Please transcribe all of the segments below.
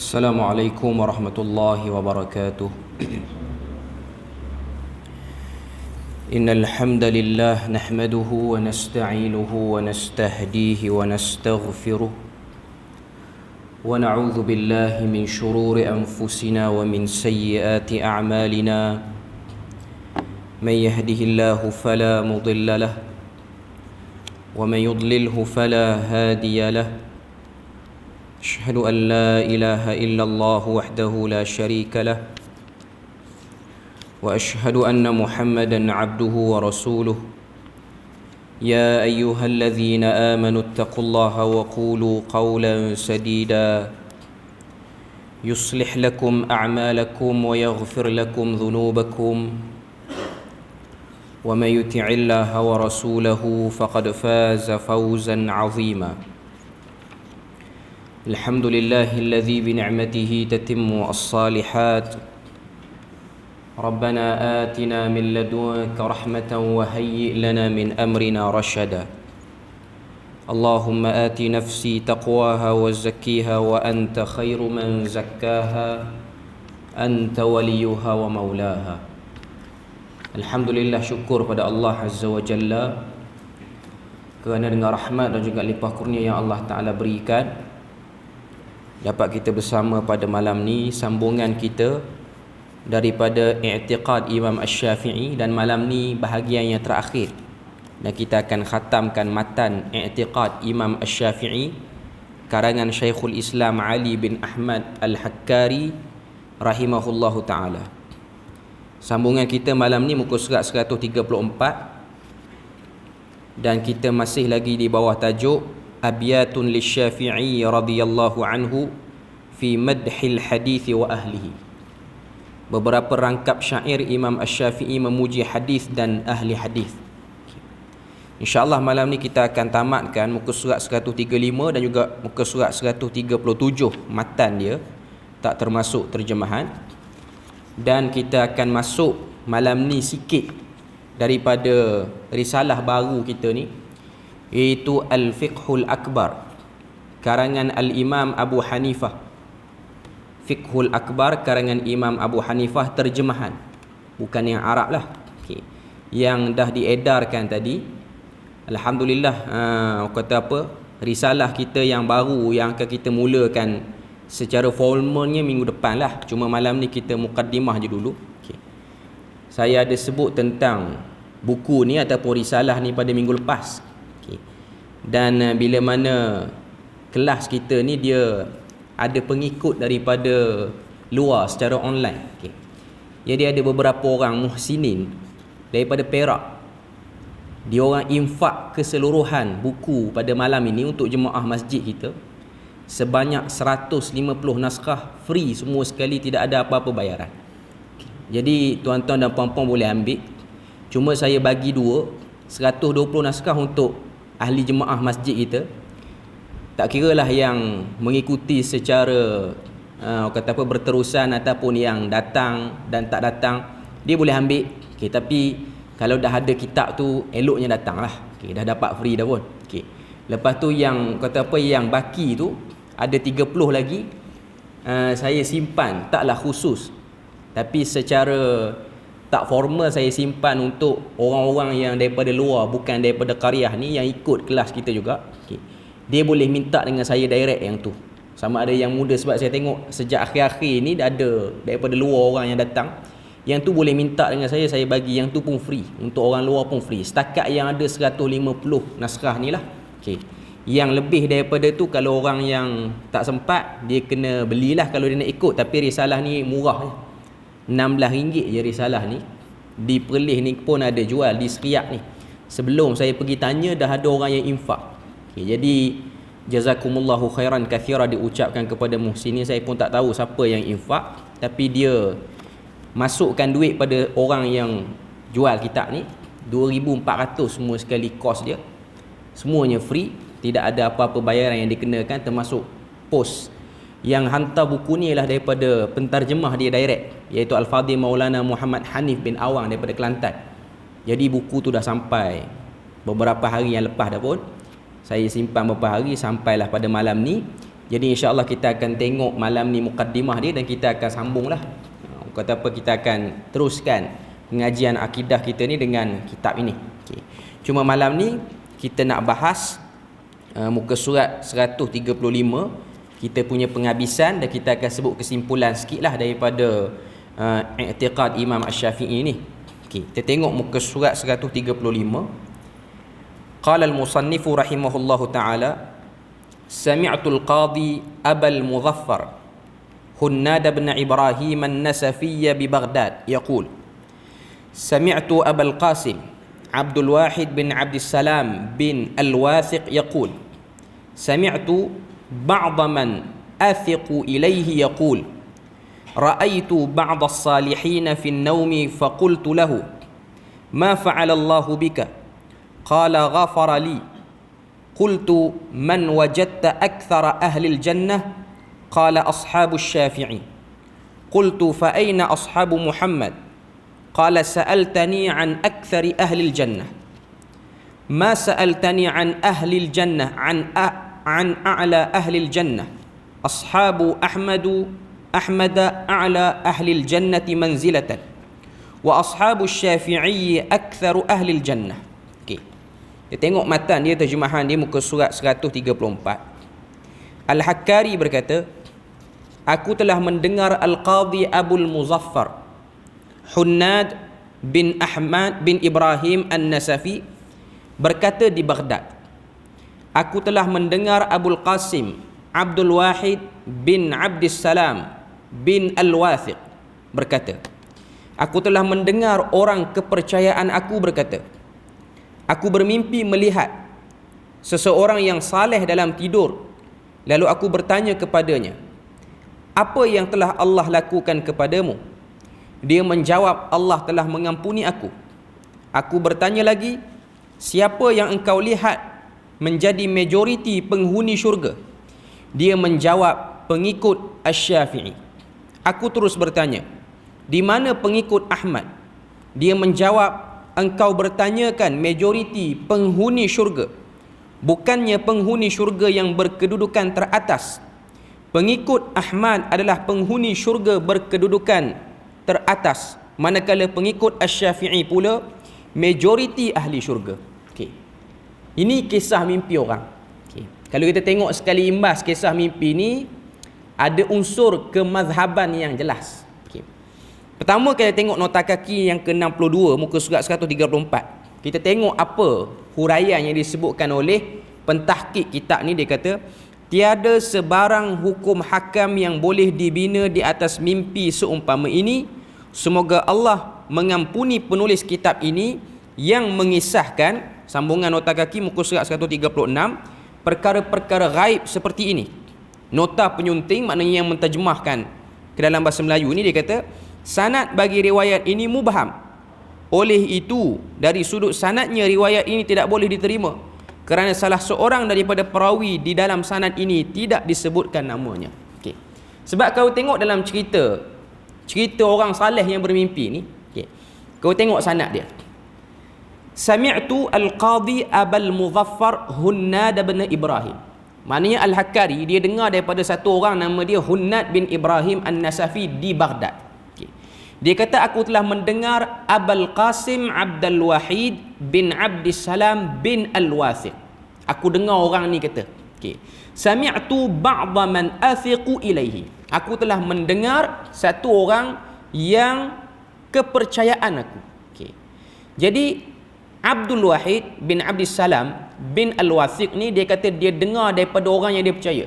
السلام عليكم ورحمة الله وبركاته. إن الحمد لله نحمده ونستعينه ونستهديه ونستغفره ونعوذ بالله من شرور أنفسنا ومن سيئات أعمالنا. من يهده الله فلا مضل له ومن يضلله فلا هادي له. أشهد أن لا إله إلا الله وحده لا شريك له وأشهد أن محمدا عبده ورسوله. يا أيها الذين آمنوا اتقوا الله وقولوا قولا سديدا يصلح لكم أعمالكم ويغفر لكم ذنوبكم ومن يطع الله ورسوله فقد فاز فوزا عظيما. الحمد لله الذي بنعمته تتم الصالحات. ربنا آتنا من لدنك رحمة وهيئ لنا من أمرنا رشدا. اللهم آت نفسي تقواها وزكيها وأنت خير من زكاها أنت وليها ومولاها. Alhamdulillah, syukur pada Allah Azza wa Jalla kerana dengan rahmat dan juga limpah kurnia yang Allah Ta'ala berikan, dapat kita bersama pada malam ni sambungan kita daripada i'tiqad Imam Asy-Syafi'i, dan malam ni bahagian yang terakhir dan kita akan khatamkan matan i'tiqad Imam Asy-Syafi'i karangan Syekhul Islam Ali bin Ahmad Al-Hakkari rahimahullahu ta'ala. Sambungan kita malam ni muka surat 134 dan kita masih lagi di bawah tajuk Abyatun Lisy-Syafi'i radhiyallahu anhu fi madhil hadith wa ahlihi. Beberapa rangkap syair Imam Asy-Syafi'i memuji hadis dan ahli hadis. InsyaAllah malam ni kita akan tamatkan muka surat 135 dan juga muka surat 137 matan dia, tak termasuk terjemahan. Dan kita akan masuk malam ni sikit daripada risalah baru kita ni, iaitu Al-Fiqhul Akbar karangan Al-Imam Abu Hanifah. Fiqhul Akbar karangan Imam Abu Hanifah, terjemahan, bukan yang Arab lah, yang dah diedarkan tadi. Alhamdulillah, kata apa, risalah kita yang baru yang akan kita mulakan secara formalnya minggu depan lah. Cuma malam ni kita mukaddimah je dulu. Saya ada sebut tentang buku ni ataupun risalah ni pada minggu lepas. Dan bila mana kelas kita ni dia ada pengikut daripada luar secara online. Jadi ada beberapa orang muhsinin daripada Perak, dia orang infak keseluruhan buku pada malam ini untuk jemaah masjid kita sebanyak 150 naskah, free semua sekali, tidak ada apa-apa bayaran. Jadi tuan-tuan dan puan-puan boleh ambil. Cuma saya bagi 120 naskah untuk ahli jemaah masjid kita. Tak kiralah yang mengikuti secara kata apa, berterusan ataupun yang datang dan tak datang, dia boleh ambil. Tapi kalau dah ada kitab tu, eloknya datang lah. Dah dapat free dah pun. Lepas tu yang kata apa, yang baki tu ada 30 lagi, saya simpan, taklah khusus, tapi secara tak formal saya simpan untuk orang-orang yang daripada luar, bukan daripada qaryah ni, yang ikut kelas kita juga. Dia boleh minta dengan saya direct yang tu. Sama ada yang muda, sebab saya tengok sejak akhir-akhir ni ada daripada luar orang yang datang. Yang tu boleh minta dengan saya bagi. Yang tu pun free, untuk orang luar pun free. Setakat yang ada 150 naskah ni lah. Yang lebih daripada tu, kalau orang yang tak sempat, dia kena belilah kalau dia nak ikut. Tapi risalah ni murah je, RM16 je risalah ni. Di Perlis ni pun ada jual, di Seriak ni. Sebelum saya pergi tanya, dah ada orang yang infak. Jadi jazakumullahu khairan kathira diucapkan kepada muhsinin. Saya pun tak tahu siapa yang infak, tapi dia masukkan duit pada orang yang jual kitab ni, 2,400 semua sekali kos dia. Semuanya free, tidak ada apa-apa bayaran yang dikenakan, termasuk pos. Yang hantar buku ni ialah daripada pentarjemah dia direct, iaitu Al-Fadhil Maulana Muhammad Hanif bin Awang daripada Kelantan. Jadi buku tu dah sampai beberapa hari yang lepas dah pun. Saya simpan beberapa hari, sampailah pada malam ni Jadi insya-Allah kita akan tengok malam ni mukaddimah dia dan kita akan sambunglah. Kata apa, kita akan teruskan pengajian akidah kita ni dengan kitab ini. Okey. Cuma malam ni kita nak bahas muka surat 135, kita punya penghabisan, dan kita akan sebut kesimpulan sikitlah daripada i'tiqad Imam Asy-Syafi'i ni. Okey, kita tengok muka surat 135. Qala al-musannifu rahimahullahu ta'ala, sami'tu al-qadi Abul Muzaffar Hunnad bin Ibrahim an-Nasafiyya bi Baghdad yaqul, sami'tu Abul Qasim Abdul Wahid bin Abdissalam bin Al-Wathiq yaqul, sami'tu ba'd man athiqu ilayhi yaqul, ra'aytu ba'd as-salihin fi an-nawm faqultu lahu ma fa'ala Allahu bika, qala ghafara li, qultu man wajadta akthara ahli al-jannah, qala ashabu asy-Syafi'i, qultu fa ayna ashabu Muhammad, قال سألتني عن أكثر أهل الجنة ما سألتني عن أهل الجنة عن أعلى أهل الجنة أصحاب أحمد أعلى أهل الجنة منزلة وأصحاب الشافعي أكثر أهل الجنة. Okay. Kita tengok matan dia, terjemahan dia muka surat 134. Al-Hakkari berkata, aku telah mendengar Al-Qadhi Abul Muzaffar Hunnad bin Ahmad bin Ibrahim an-Nasafi berkata di Baghdad, aku telah mendengar Abul Qasim Abdul Wahid bin Abdissalam bin Al-Wathiq berkata, aku telah mendengar orang kepercayaan aku berkata, aku bermimpi melihat seseorang yang saleh dalam tidur, lalu aku bertanya kepadanya, apa yang telah Allah lakukan kepadamu? Dia menjawab, Allah telah mengampuni aku. Aku bertanya lagi, siapa yang engkau lihat menjadi majoriti penghuni syurga? Dia menjawab, pengikut Asy-Syafi'i. Aku terus bertanya, di mana pengikut Ahmad? Dia menjawab, engkau bertanyakan majoriti penghuni syurga, bukannya penghuni syurga yang berkedudukan teratas. Pengikut Ahmad adalah penghuni syurga berkedudukan teratas, manakala pengikut Asy-Syafi'i pula majoriti ahli syurga. Okey. Ini kisah mimpi orang. Okey. Kalau kita tengok sekali imbas kisah mimpi ni, ada unsur kemazhaban yang jelas. Okey. Pertama, kita tengok nota kaki yang ke-62 muka surat 134. Kita tengok apa huraian yang disebutkan oleh pentahqiq kitab ni. Dia kata, tiada sebarang hukum hakam yang boleh dibina di atas mimpi seumpama ini. Semoga Allah mengampuni penulis kitab ini yang mengisahkan, sambungan nota kaki muka surat 136, perkara-perkara gaib seperti ini. Nota penyunting, maknanya yang menterjemahkan ke dalam bahasa Melayu ini, dia kata, sanad bagi riwayat ini mubham. Oleh itu, dari sudut sanadnya riwayat ini tidak boleh diterima, kerana salah seorang daripada perawi di dalam sanad ini tidak disebutkan namanya. Okay. Sebab kau tengok dalam cerita orang saleh yang bermimpi ni, okay, kau tengok sanad dia. Sami'tu al-Qadhi Abul Muzaffar Hunnad bin Ibrahim. Maknanya Al-Hakkari dia dengar daripada satu orang nama dia Hunnad bin Ibrahim an-Nasafi di Baghdad. Okay. Dia kata, aku telah mendengar Abul Qasim Abdul Wahid bin Abdissalam bin Al-Wathiq. Aku dengar orang ni kata, okay, sami'tu ba'd man athiqu ilaihi. Aku telah mendengar satu orang yang kepercayaan aku. Okay. Jadi Abdul Wahid bin Abdissalam bin Al-Wathiq ni, dia kata dia dengar daripada orang yang dia percaya.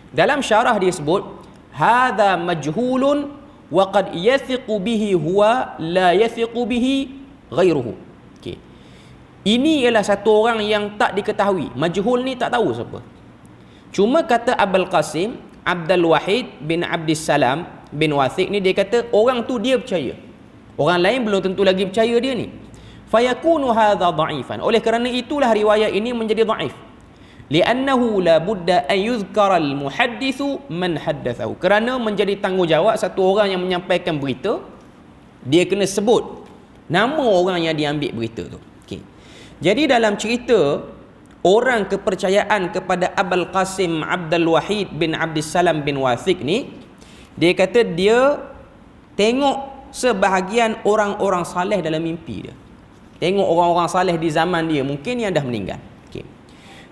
Dalam syarah dia sebut, hadza majhulun wa qad yathiqu bihi huwa la yathiqu bihi ghairuhu. Okay. Ini ialah satu orang yang tak diketahui. Majhul ni tak tahu siapa. Cuma kata Abul Qasim Abdul Wahid bin Abdissalam bin Wathiq ni, dia kata orang tu dia percaya, orang lain belum tentu lagi percaya dia ni. Fayakunu hadza dha'ifan. Oleh kerana itulah riwayat ini menjadi dhaif. Li'annahu la budda an yuzkara al-muhaddithu man haddathahu. Kerana menjadi tanggungjawab satu orang yang menyampaikan berita, dia kena sebut nama orang yang diambil berita tu. Okey. Jadi dalam cerita orang kepercayaan kepada Abul Qasim Abdul Wahid bin Abdissalam bin Wathiq ni, dia kata dia tengok sebahagian orang-orang saleh dalam mimpi dia. Tengok orang-orang saleh di zaman dia, mungkin yang dah meninggal. Okay.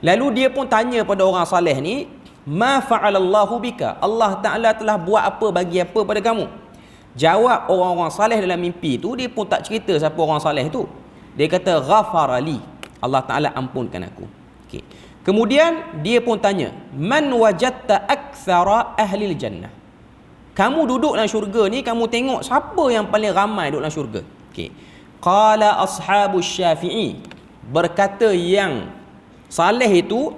Lalu dia pun tanya pada orang saleh ni, ma fa'alallahu bika, Allah Ta'ala telah buat apa, bagi apa pada kamu? Jawab orang-orang saleh dalam mimpi tu, dia pun tak cerita siapa orang saleh tu. Dia kata ghafarali, Allah Ta'ala ampunkan aku. Okay. Kemudian dia pun tanya, man wajadta aktsara ahlil jannah, kamu duduk dalam syurga ni, kamu tengok siapa yang paling ramai duduk dalam syurga? Okay. Qala ashabus Syafi'i, berkata yang saleh itu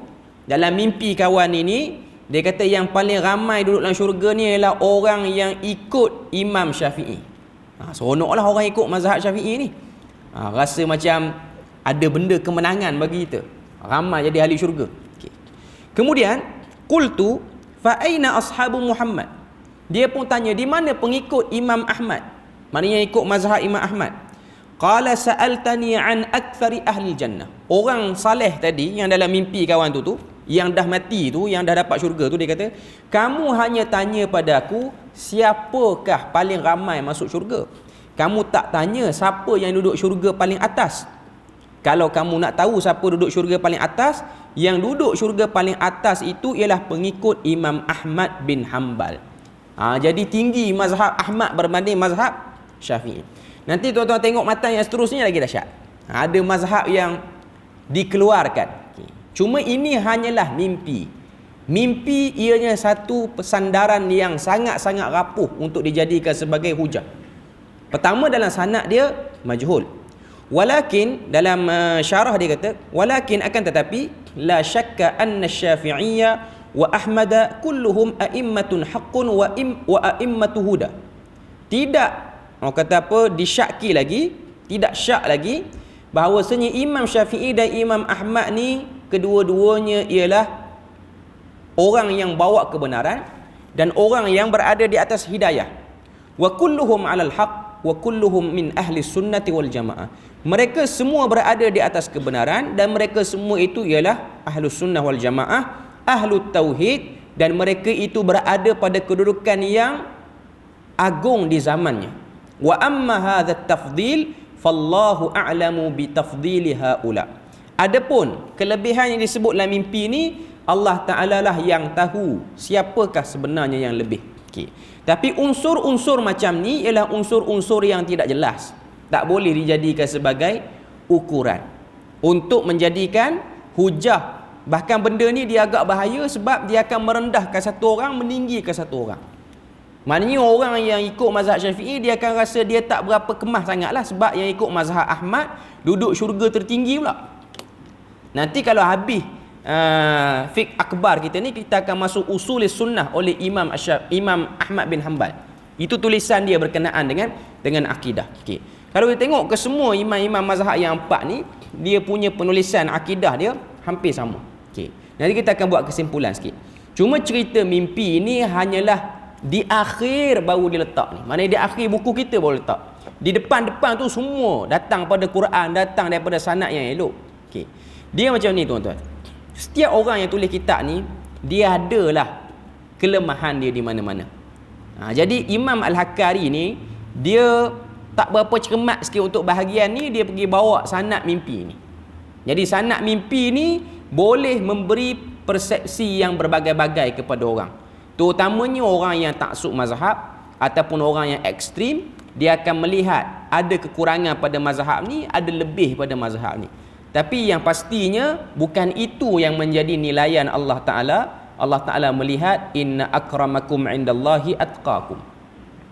dalam mimpi kawan ini, dia kata yang paling ramai duduk dalam syurga ni ialah orang yang ikut Imam Syafi'i. Seronoklah orang ikut mazhab Syafi'i ni. Rasa macam ada benda kemenangan bagi kita, ramai jadi ahli syurga. Okay. Kemudian qultu fa aina ashabu Muhammad, dia pun tanya di mana pengikut Imam Ahmad, maknanya ikut mazhab Imam Ahmad. Qala sa'altani an aktsari ahli jannah, orang saleh tadi yang dalam mimpi kawan tu yang dah mati tu, yang dah dapat syurga tu, dia kata kamu hanya tanya pada aku siapakah paling ramai masuk syurga, kamu tak tanya siapa yang duduk syurga paling atas. Kalau kamu nak tahu siapa duduk syurga paling atas, yang duduk syurga paling atas itu ialah pengikut Imam Ahmad bin Hanbal. Jadi tinggi mazhab Ahmad berbanding mazhab Syafi'i. Nanti tuan-tuan tengok matan yang seterusnya lagi dahsyat. Ada mazhab yang dikeluarkan. Cuma ini hanyalah mimpi. Mimpi ianya satu pesandaran yang sangat-sangat rapuh untuk dijadikan sebagai hujah. Pertama, dalam sanad dia majhul. Walakin dalam syarah dia kata, walakin akan tetapi la syakka anna Syafi'iyya wa Ahmad kulluhum a'immatun haqqun wa a'immatu huda. Tidak, orang kata apa, disyaki lagi, tidak syak lagi bahawasanya Imam Syafi'i dan Imam Ahmad ni kedua-duanya ialah orang yang bawa kebenaran dan orang yang berada di atas hidayah. Wa kulluhum 'alal haqq wa kulluhum min ahli sunnati wal jamaah. Mereka semua berada di atas kebenaran dan mereka semua itu ialah ahlus sunnah wal jamaah, ahlut tauhid, dan mereka itu berada pada kedudukan yang agung di zamannya. Wa amma hadha tafdil fallahu a'lamu bi tafdili haula. Adapun kelebihan yang disebut dalam mimpi ni, Allah Ta'ala lah yang tahu siapakah sebenarnya yang lebih. Okay. Tapi unsur-unsur macam ni ialah unsur-unsur yang tidak jelas, tak boleh dijadikan sebagai ukuran untuk menjadikan hujah. Bahkan benda ni dia agak bahaya sebab dia akan merendahkan satu orang, meninggikan satu orang. Maknanya orang yang ikut mazhab Syafi'i, dia akan rasa dia tak berapa kemah sangatlah, sebab yang ikut mazhab Ahmad duduk syurga tertinggi pula. Nanti kalau habis fiqh akbar kita ni, kita akan masuk usulis sunnah oleh Imam Ahmad bin Hanbal. Itu tulisan dia berkenaan dengan akidah. Okay. Kalau kita tengok ke semua imam-imam mazhab yang empat ni, dia punya penulisan akidah dia hampir sama. Okay. Nanti kita akan buat kesimpulan sikit. Cuma cerita mimpi ni hanyalah di akhir baru diletak ni. Maknanya di akhir buku kita baru letak. Di depan-depan tu semua datang pada Quran, datang daripada sanad yang elok. Okay. Dia macam ni tuan-tuan. Setiap orang yang tulis kitab ni, dia adalah kelemahan dia di mana-mana. Jadi Imam Al-Hakkari ni, dia tak berapa cermat sikit untuk bahagian ni, dia pergi bawa sanad mimpi ni. Jadi sanad mimpi ni boleh memberi persepsi yang berbagai-bagai kepada orang. Terutamanya orang yang taksub mazhab ataupun orang yang ekstrim, dia akan melihat ada kekurangan pada mazhab ni, ada lebih pada mazhab ni. Tapi yang pastinya bukan itu yang menjadi nilaian Allah Ta'ala. Allah Ta'ala melihat inna akramakum indallahi atqakum.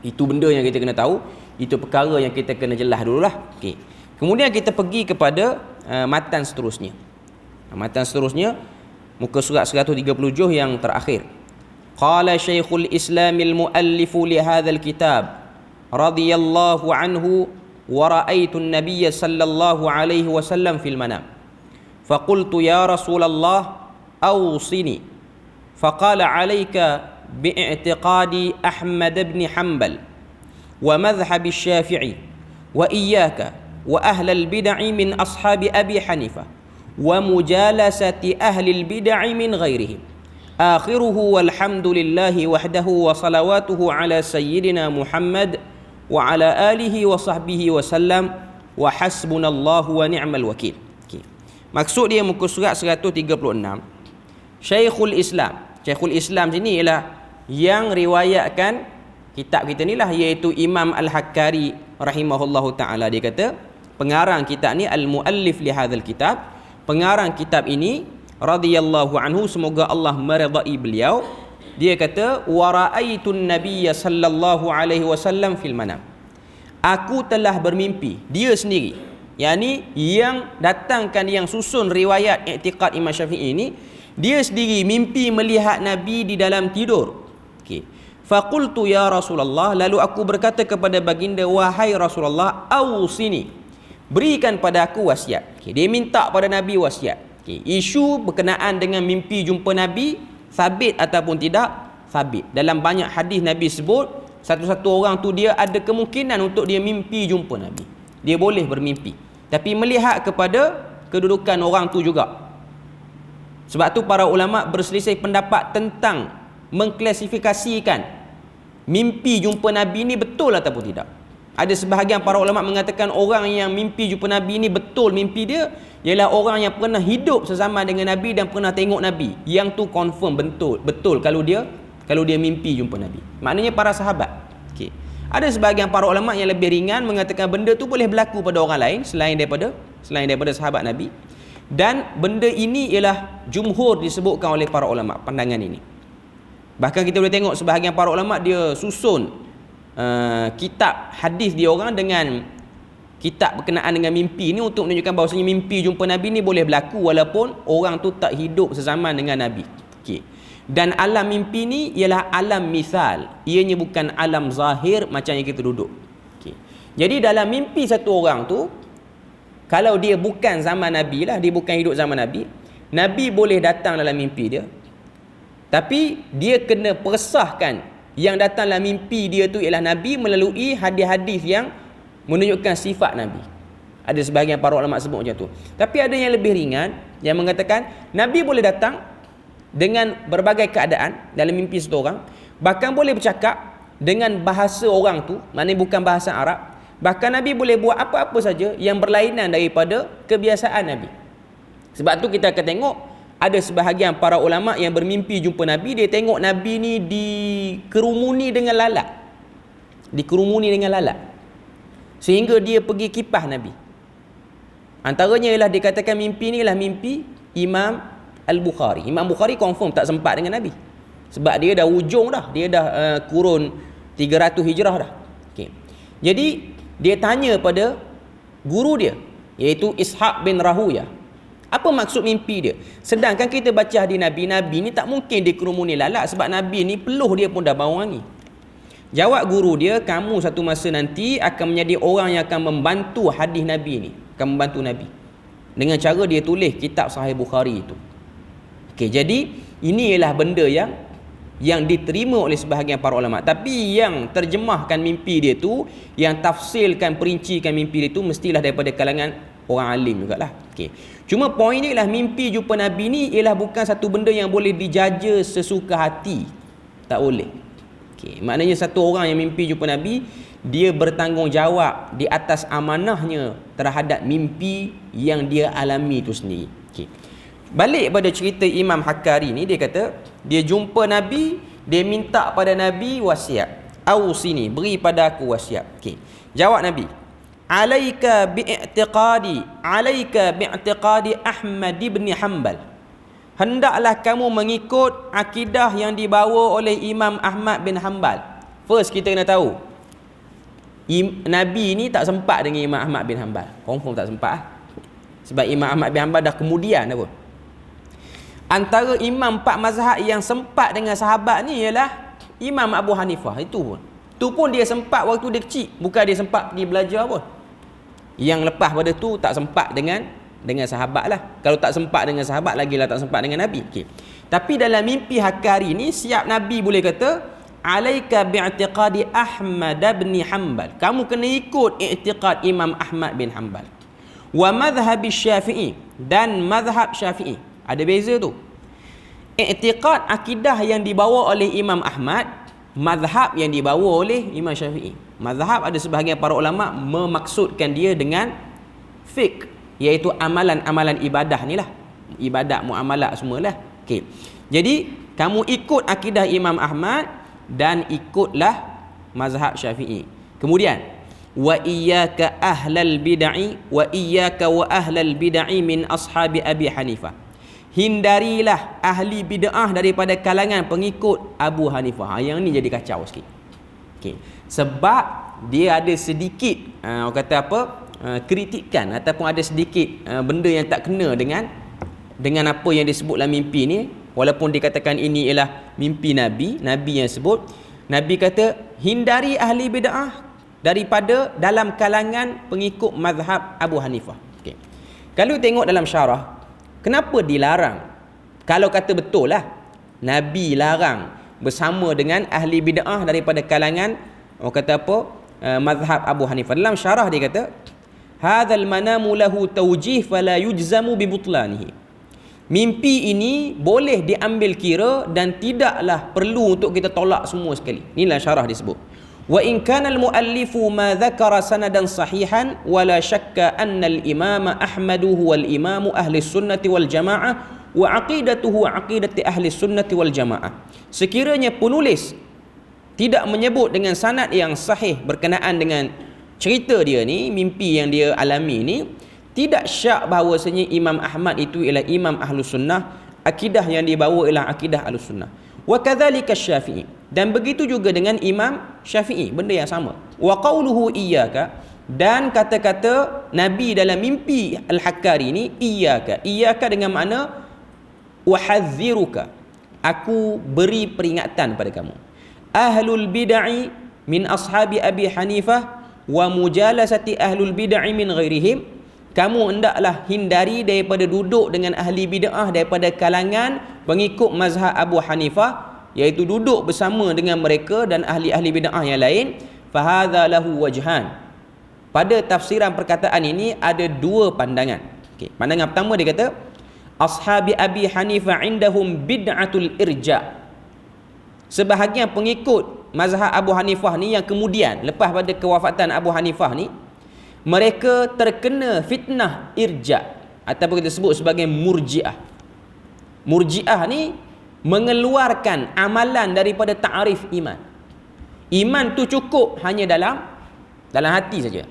Itu benda yang kita kena tahu. Itu perkara yang kita kena jelas dululah. Okay. Kemudian kita pergi kepada matan seterusnya. Matan seterusnya muka surat 137 yang terakhir. Qala Syekhul Islamil muallifu li hadzal kitab radhiyallahu anhu wa ra'aitu an-nabiy sallallahu alaihi wasallam fil manam. Faqultu ya Rasulullah awsini. Faqala 'alaika bi'i'tiqadi Ahmad ibn Hanbal ومذهب الشافعي وإياك وأهل البدع من أصحاب أبي حنيفة wa mujalasati ahli al-bid'ah min ghairihim. Akhiruhu walhamdulillahi wahdahu wa salawatuhu ala sayyidina Muhammad wa ala alihi wa sahbihi wa sallam wa hasbunallahu wa ni'mal wakil. Okay. Maksud dia muka surat 136. Syekhul Islam sini ialah yang riwayatkan kitab kita ni lah, iaitu Imam Al-Hakkari rahimahullahu ta'ala. Dia kata pengarang kitab ni, al-muallif li hadzal kitab, pengarang kitab ini radhiyallahu anhu, semoga Allah meridai beliau, dia kata wa ra'aitun nabiyya sallallahu alaihi wasallam fil manam. Aku telah bermimpi, dia sendiri, yakni yang datangkan, yang susun riwayat i'tiqad Imam Syafi'i ini, dia sendiri mimpi melihat Nabi di dalam tidur. Okey. Faqultu ya Rasulullah, lalu aku berkata kepada baginda, wahai Rasulullah, ausini, berikan pada aku wasiat. Okey, dia minta pada Nabi wasiat. Okay. Isu berkenaan dengan mimpi jumpa Nabi, sabit ataupun tidak sabit. Dalam banyak hadis Nabi sebut, satu-satu orang tu dia ada kemungkinan untuk dia mimpi jumpa Nabi. Dia boleh bermimpi. Tapi melihat kepada kedudukan orang tu juga. Sebab tu para ulama berselisih pendapat tentang mengklasifikasikan mimpi jumpa Nabi ni betul ataupun tidak. Ada sebahagian para ulama mengatakan orang yang mimpi jumpa Nabi ni betul mimpi dia ialah orang yang pernah hidup sesama dengan Nabi dan pernah tengok Nabi. Yang tu confirm betul kalau dia mimpi jumpa Nabi. Maknanya para sahabat. Okey. Ada sebahagian para ulama yang lebih ringan mengatakan benda tu boleh berlaku pada orang lain selain daripada sahabat Nabi. Dan benda ini ialah jumhur disebutkan oleh para ulama pandangan ini. Bahkan kita boleh tengok sebahagian para ulama dia susun kitab hadis dia orang dengan kitab berkenaan dengan mimpi ni untuk menunjukkan bahawasanya mimpi jumpa Nabi ni boleh berlaku walaupun orang tu tak hidup sezaman dengan Nabi. Okey. Dan alam mimpi ni ialah alam misal, ianya bukan alam zahir macam yang kita duduk. Okey. Jadi dalam mimpi satu orang tu, kalau dia bukan zaman Nabi lah, dia bukan hidup zaman Nabi, Nabi boleh datang dalam mimpi dia, tapi dia kena persahkan yang datang dalam mimpi dia tu ialah Nabi melalui hadis-hadis yang menunjukkan sifat Nabi. Ada sebahagian para ulama sebut macam tu. Tapi ada yang lebih ringan yang mengatakan Nabi boleh datang dengan berbagai keadaan dalam mimpi satu orang, bahkan boleh bercakap dengan bahasa orang tu, maknanya bukan bahasa Arab. Bahkan Nabi boleh buat apa-apa saja yang berlainan daripada kebiasaan Nabi. Sebab tu kita akan tengok ada sebahagian para ulama yang bermimpi jumpa Nabi, dia tengok Nabi ni dikerumuni dengan lalat. Sehingga dia pergi kipas Nabi. Antaranya ialah dikatakan mimpi ni ialah mimpi Imam Al-Bukhari. Imam Bukhari confirm tak sempat dengan Nabi. Sebab dia dah ujung dah. Dia dah kurun 300 Hijrah dah. Okay. Jadi dia tanya pada guru dia, iaitu Ishaq bin Rahuyah, apa maksud mimpi dia? Sedangkan kita baca hadis Nabi ni tak mungkin dikerumuni lalat, sebab Nabi ni peluh dia pun dah bau wangi. Jawab guru dia, kamu satu masa nanti akan menjadi orang yang akan membantu hadis Nabi ni, akan membantu Nabi dengan cara dia tulis kitab Sahih Bukhari itu. Okey, jadi ini ialah benda yang diterima oleh sebahagian para ulama. Tapi yang terjemahkan mimpi dia tu, yang tafsirkan, perincikan mimpi dia tu, mestilah daripada kalangan orang alim jugalah. Okey. Cuma poin ni ialah mimpi jumpa Nabi ni ialah bukan satu benda yang boleh dijaja sesuka hati. Tak boleh. Okey, maknanya satu orang yang mimpi jumpa Nabi, dia bertanggungjawab di atas amanahnya terhadap mimpi yang dia alami itu sendiri. Okey. Balik pada cerita Imam Hakkari ni, dia kata dia jumpa Nabi, dia minta pada Nabi wasiat. Ausini, beri pada aku wasiat. Okey. Jawab Nabi, alaika bi'tiqadi Ahmad bin Hanbal. Hendaklah kamu mengikut akidah yang dibawa oleh Imam Ahmad bin Hanbal. First kita kena tahu, Nabi ni tak sempat dengan Imam Ahmad bin Hanbal. Confirm tak sempat lah. Sebab Imam Ahmad bin Hanbal dah kemudian apa. Antara imam 4 mazhab yang sempat dengan sahabat ni ialah Imam Abu Hanifah. Itu pun dia sempat waktu dia kecil, bukan dia sempat pergi belajar pun. Yang lepas pada tu tak sempat dengan sahabat lah. Kalau tak sempat dengan sahabat, lagilah tak sempat dengan Nabi. Okay. Tapi dalam mimpi Hakkari ni, siap Nabi boleh kata, alaika bi'tiqadi Ahmad bin Hanbal. Kamu kena ikut i'tiqad Imam Ahmad bin Hanbal. Wa madhhab Syafi'i, dan mazhab Syafi'i. Ada beza tu. I'tiqad akidah yang dibawa oleh Imam Ahmad, mazhab yang dibawa oleh Imam Syafi'i. Mazhab ada sebahagian para ulama memaksudkan dia dengan fiqh, iaitu amalan-amalan ibadah ni lah. Ibadat, muamalat semualah. Okey. Jadi kamu ikut akidah Imam Ahmad dan ikutlah mazhab Syafi'i. Kemudian wa iyyaka ahlal bid'ah wa iyyaka wa ahlal bid'ah min ashabi Abi Hanifah. Hindarilah ahli bid'ah daripada kalangan pengikut Abu Hanifah. Yang ni jadi kacau sikit. Okey. Sebab dia ada sedikit orang kata apa? Kritikan ataupun ada sedikit benda yang tak kena dengan apa yang disebutlah mimpi ni. Walaupun dikatakan ini ialah mimpi Nabi yang sebut. Nabi kata hindari ahli bid'ah daripada dalam kalangan pengikut mazhab Abu Hanifah. Okay. Kalau tengok dalam syarah, kenapa dilarang? Kalau kata betul lah, Nabi larang bersama dengan ahli bid'ah daripada kalangan orang kata apa? Mazhab Abu Hanifah. Dalam syarah dia kata, hadzal manamu lahu tawjih fala yujzamu bi butlanihi. Mimpi ini boleh diambil kira dan tidaklah perlu untuk kita tolak semua sekali. Inilah syarah disebut. Wa in kana al-muallifu ma dzakara sanadan sahihan wala syakka anna al-imam Ahmad huwa al-imam ahli sunnati wal jamaah wa aqidatuhu aqidati ahli sunnati wal jamaah. Sekiranya penulis tidak menyebut dengan sanad yang sahih berkenaan dengan cerita dia ni, mimpi yang dia alami ni, tidak syak bahawasanya Imam Ahmad itu ialah imam Ahlus Sunnah, akidah yang dibawa ialah akidah Ahlus Sunnah. Wa kadzalika Syafi'i, dan begitu juga dengan Imam Syafi'i, benda yang sama. Wa qauluhu iyyaka, dan kata-kata Nabi dalam mimpi Al-Hakkari ni iyyaka dengan makna uhadziruka, aku beri peringatan pada kamu. Ahlul bid'ah min ashabi Abi Hanifah wa mujalasati ahlul bid'ah min ghairihim, kamu hendaklah hindari daripada duduk dengan ahli bid'ah daripada kalangan pengikut mazhab Abu Hanifah, iaitu duduk bersama dengan mereka dan ahli-ahli bid'ah yang lain. Fahadha lahu wajhan. Pada tafsiran perkataan ini ada dua pandangan. Okay. Pandangan pertama dia kata, ashabi Abi Hanifah indahum bid'atul irja. Sebahagian pengikut mazhab Abu Hanifah ni yang kemudian lepas pada kewafatan Abu Hanifah ni, mereka terkena fitnah irja ataupun kita sebut sebagai murji'ah. Murji'ah ni mengeluarkan amalan daripada ta'rif iman. Iman tu cukup hanya dalam hati saja.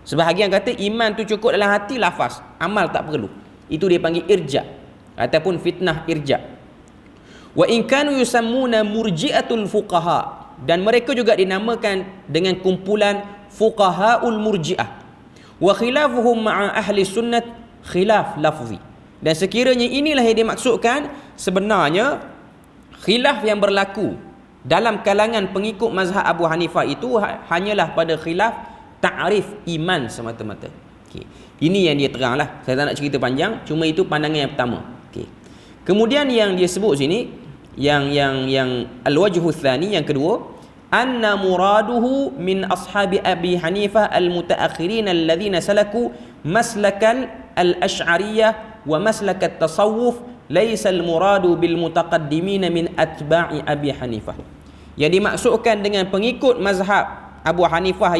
Sebahagian kata iman tu cukup dalam hati, lafaz, amal tak perlu. Itu dia panggil irja ataupun fitnah irja. Wa in kanu yusammuna murji'atul fuqaha, dan mereka juga dinamakan dengan kumpulan fuqahaul murji'ah. Wa khilafuhum ma'a ahli sunnat khilaf lafzi. Dan sekiranya inilah yang dimaksudkan, sebenarnya khilaf yang berlaku dalam kalangan pengikut mazhab Abu Hanifah itu hanyalah pada khilaf ta'rif iman semata-mata. Okay. Ini yang dia teranglah. Saya tak nak cerita panjang, cuma itu pandangan yang pertama. Okay. Kemudian yang dia sebut sini, yang al-wajhu tsani, yang kedua, anna muraduhu min ashabi Abi Hanifah al-mutaakhirin alladhina salaku maslakal al-ash'ariyah wa maslakat tasawuf, laysa al-muradu bil mutaqaddimin min atba'i Abi Hanifah. Yang dimaksudkan dengan pengikut mazhab Abu Hanifah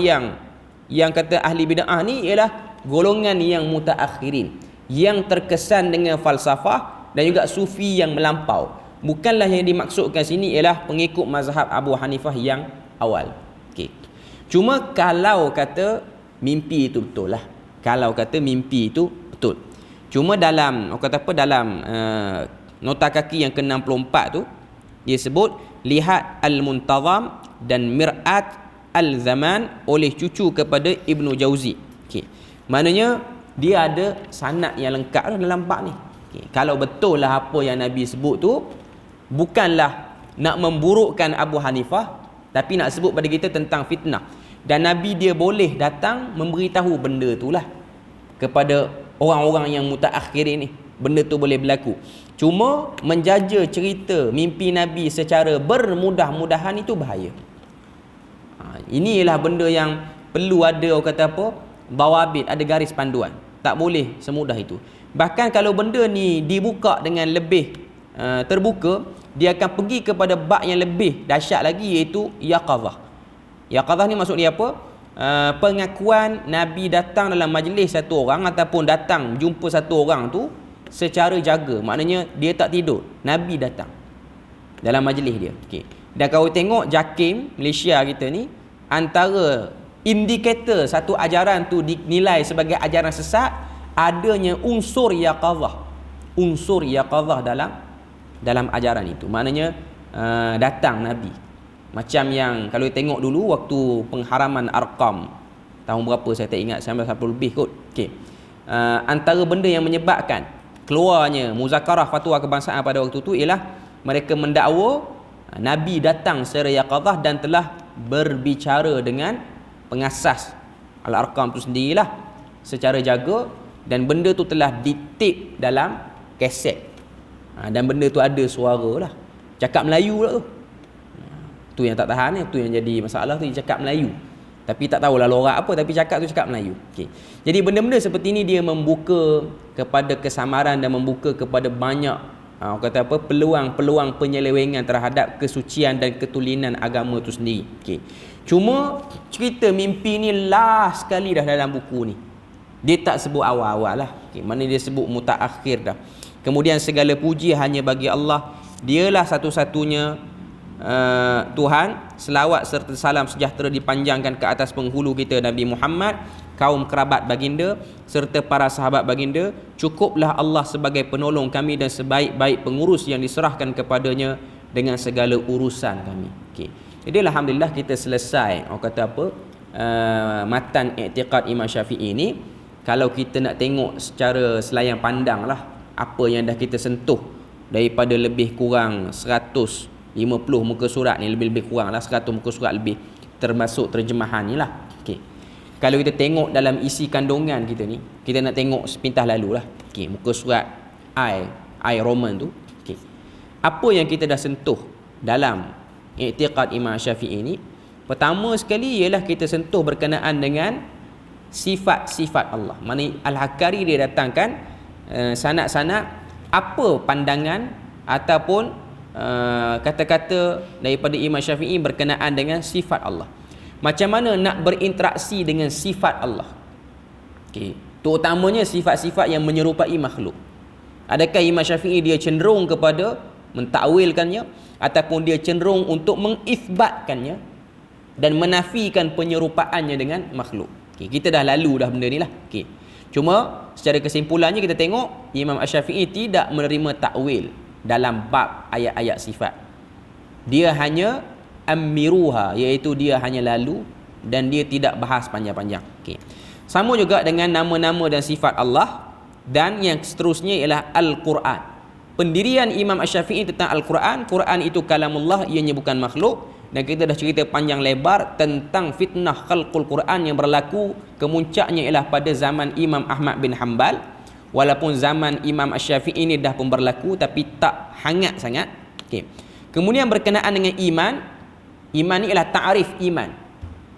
yang kata ahli bid'ah ni ialah golongan yang mutaakhirin, yang terkesan dengan falsafah dan juga sufi yang melampau. Bukanlah yang dimaksudkan sini ialah pengikut mazhab Abu Hanifah yang awal. Okey. Cuma kalau kata mimpi itu betul lah. Kalau kata mimpi itu betul. Cuma dalam dalam nota kaki yang ke-64 tu dia sebut lihat al-muntazam dan mir'at al-zaman oleh cucu kepada Ibnu Jauzi. Okey. Maknanya dia ada sanad yang lengkap dalam bab ni. Okey. Kalau betul lah apa yang Nabi sebut tu, bukanlah nak memburukkan Abu Hanifah, tapi nak sebut pada kita tentang fitnah. Dan Nabi dia boleh datang memberitahu benda itulah kepada orang-orang yang mutaakhirin ni. Benda tu boleh berlaku. Cuma menjaja cerita mimpi Nabi secara bermudah-mudahan itu bahaya. Ini ialah benda yang perlu ada, orang kata apa, dawabit, ada garis panduan. Tak boleh semudah itu. Bahkan kalau benda ni dibuka dengan lebih terbuka, dia akan pergi kepada bab yang lebih dahsyat lagi, iaitu yaqazah. Yaqazah ni maksud dia apa? Pengakuan Nabi datang dalam majlis satu orang ataupun datang jumpa satu orang tu secara jaga. Maknanya dia tak tidur, Nabi datang dalam majlis dia. Okey. Dan kalau tengok JAKIM Malaysia kita ni, antara indikator satu ajaran tu dinilai sebagai ajaran sesat, adanya unsur yaqazah. Unsur yaqazah dalam ajaran itu. Maknanya datang Nabi. Macam yang kalau tengok dulu waktu pengharaman Arqam, tahun berapa saya tak ingat, 1980 lebih kot. Okey. Antara benda yang menyebabkan keluarnya muzakarah fatwa kebangsaan pada waktu itu ialah mereka mendakwa Nabi datang secara yaqazah dan telah berbicara dengan pengasas Al-Arqam tu sendirilah secara jaga, dan benda tu telah ditip dalam kaset. Dan benda tu ada suara lah, cakap Melayu lah tu. Tu yang tak tahan, tu yang jadi masalah tu, dia cakap Melayu. Tapi tak tahulah lorak apa, tapi cakap tu cakap Melayu. Okay. Jadi benda-benda seperti ni dia membuka kepada kesamaran dan membuka kepada banyak kata apa, peluang-peluang penyelewengan terhadap kesucian dan ketulinan agama tu sendiri. Okay. Cuma cerita mimpi ni last sekali dah dalam buku ni. Dia tak sebut awal-awal lah. Okay. Mana dia sebut mutaakhir dah. Kemudian segala puji hanya bagi Allah. Dialah satu-satunya Tuhan. Selawat serta salam sejahtera dipanjangkan ke atas penghulu kita Nabi Muhammad, kaum kerabat baginda serta para sahabat baginda. Cukuplah Allah sebagai penolong kami dan sebaik-baik pengurus yang diserahkan kepadanya dengan segala urusan kami. Okay. Jadi alhamdulillah kita selesai orang kata apa, matan i'tiqad Imam Syafi'i ini. Kalau kita nak tengok secara selayang pandang lah, apa yang dah kita sentuh daripada lebih kurang 150 muka surat ni, lebih-lebih kurang lah 100 muka surat lebih, termasuk terjemahan ni lah. Okay. Kalau kita tengok dalam isi kandungan kita ni, kita nak tengok sepintas lalu lah. Okay. Muka surat I Roman tu. Okay. Apa yang kita dah sentuh dalam i'tiqad Imam Syafi'i ni, pertama sekali ialah kita sentuh berkenaan dengan sifat-sifat Allah. Mana Al-Hakari dia datangkan sanad-sanad apa pandangan ataupun kata-kata daripada Imam Syafi'i berkenaan dengan sifat Allah. Macam mana nak berinteraksi dengan sifat Allah. Okay. Terutamanya sifat-sifat yang menyerupai makhluk. Adakah Imam Syafi'i dia cenderung kepada mentakwilkannya, ataupun dia cenderung untuk mengisbatkannya dan menafikan penyerupaannya dengan makhluk. Okay. Kita dah lalu dah benda ni lah. Okay. Cuma secara kesimpulannya kita tengok Imam Asy-Syafi'i tidak menerima takwil dalam bab ayat-ayat sifat. Dia hanya amiruha, iaitu dia hanya lalu dan dia tidak bahas panjang-panjang. Okay. Sama juga dengan nama-nama dan sifat Allah, dan yang seterusnya ialah Al-Quran. Pendirian Imam Asy-Syafi'i tentang Al-Quran, Quran itu kalamullah, ianya bukan makhluk. Dan kita dah cerita panjang lebar tentang fitnah khalqul Quran yang berlaku. Kemuncaknya ialah pada zaman Imam Ahmad bin Hanbal. Walaupun zaman Imam Asy-Syafi'i ini dah pun berlaku, tapi tak hangat sangat. Okay. Kemudian berkenaan dengan iman. Iman ni ialah ta'rif iman.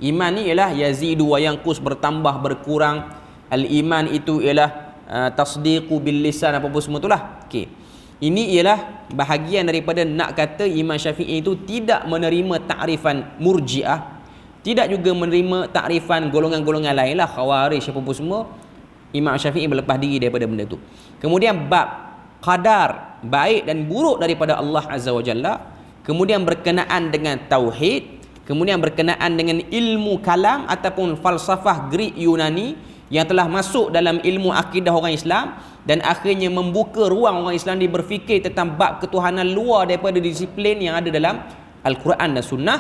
Iman ni ialah yazidu wa yanqus, bertambah berkurang. Al-iman itu ialah tasdiqu bil lisan, apa-apa semua itulah. Okay. Ini ialah bahagian daripada nak kata Imam Syafi'i itu tidak menerima takrifan Murji'ah, tidak juga menerima takrifan golongan-golongan lain lah, Khawarij apa-apa semua. Imam Syafi'i berlepas diri daripada benda tu. Kemudian bab qadar, baik dan buruk daripada Allah Azza wa Jalla. Kemudian berkenaan dengan tauhid, kemudian berkenaan dengan ilmu kalam ataupun falsafah Greek Yunani yang telah masuk dalam ilmu akidah orang Islam, dan akhirnya membuka ruang orang Islam dia berfikir tentang bab ketuhanan luar daripada disiplin yang ada dalam Al-Quran dan Sunnah.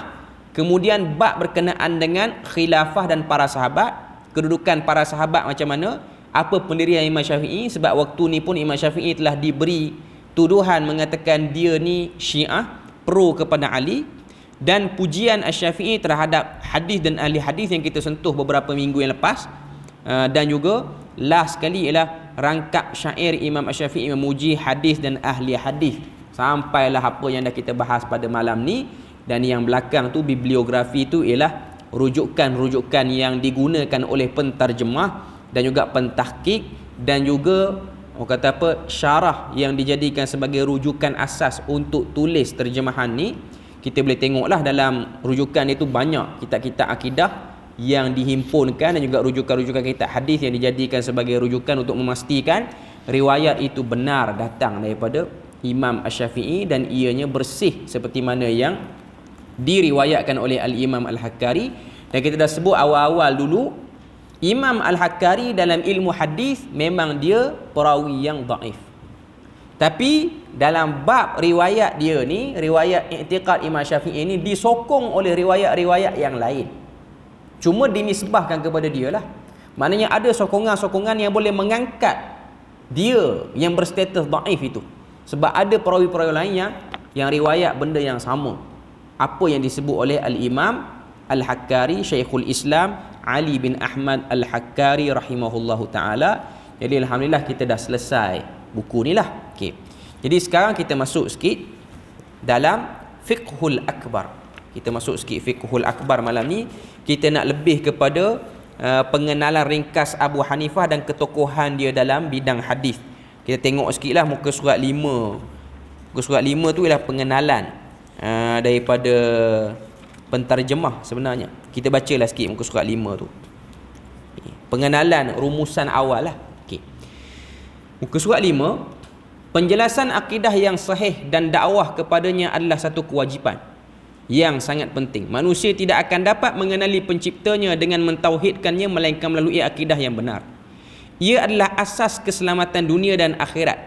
Kemudian bab berkenaan dengan khilafah dan para sahabat, kedudukan para sahabat macam mana, apa pendirian Imam Syafi'i. Sebab waktu ni pun Imam Syafi'i telah diberi tuduhan mengatakan dia ni Syiah, pro kepada Ali. Dan pujian Asy-Syafi'i terhadap hadis dan ahli hadis yang kita sentuh beberapa minggu yang lepas. Dan juga last sekali ialah rangkap syair Imam Asy-Syafi'i memuji hadis dan ahli hadis. Sampailah apa yang dah kita bahas pada malam ni. Dan yang belakang tu, bibliografi tu ialah rujukan-rujukan yang digunakan oleh penterjemah dan juga pentahqiq, dan juga orang kata apa, syarah yang dijadikan sebagai rujukan asas untuk tulis terjemahan ni. Kita boleh tengoklah dalam rujukan itu banyak kitab-kitab akidah yang dihimpunkan, dan juga rujukan-rujukan kitab hadis yang dijadikan sebagai rujukan untuk memastikan riwayat itu benar datang daripada Imam Asy-Syafi'i dan ianya bersih seperti mana yang diriwayatkan oleh Al-Imam Al-Hakkari. Dan kita dah sebut awal-awal dulu, Imam Al-Hakkari dalam ilmu hadis memang dia perawi yang dhaif. Tapi dalam bab riwayat dia ni, riwayat i'tiqad Imam Syafi'i ni disokong oleh riwayat-riwayat yang lain. Cuma dinisbahkan kepada dia lah. Maknanya ada sokongan-sokongan yang boleh mengangkat dia yang berstatus dhaif itu. Sebab ada perawi-perawi lain yang riwayat benda yang sama. Apa yang disebut oleh Al-Imam Al-Hakkari, Syekhul Islam Ali bin Ahmad Al-Hakkari rahimahullahu ta'ala. Jadi alhamdulillah kita dah selesai buku ni lah. Okay. Jadi sekarang kita masuk sikit dalam Fiqhul Akbar. Kita masuk sikit Fiqhul Akbar malam ni. Kita nak lebih kepada pengenalan ringkas Abu Hanifah dan ketokohan dia dalam bidang hadis. Kita tengok sikit lah muka surat 5. Muka surat 5 tu ialah pengenalan daripada pentarjemah sebenarnya. Kita bacalah sikit muka surat 5 tu. Pengenalan rumusan awal lah. Okay. Muka surat 5, penjelasan akidah yang sahih dan dakwah kepadanya adalah satu kewajipan yang sangat penting. Manusia tidak akan dapat mengenali penciptanya dengan mentauhidkannya melainkan melalui akidah yang benar. Ia adalah asas keselamatan dunia dan akhirat.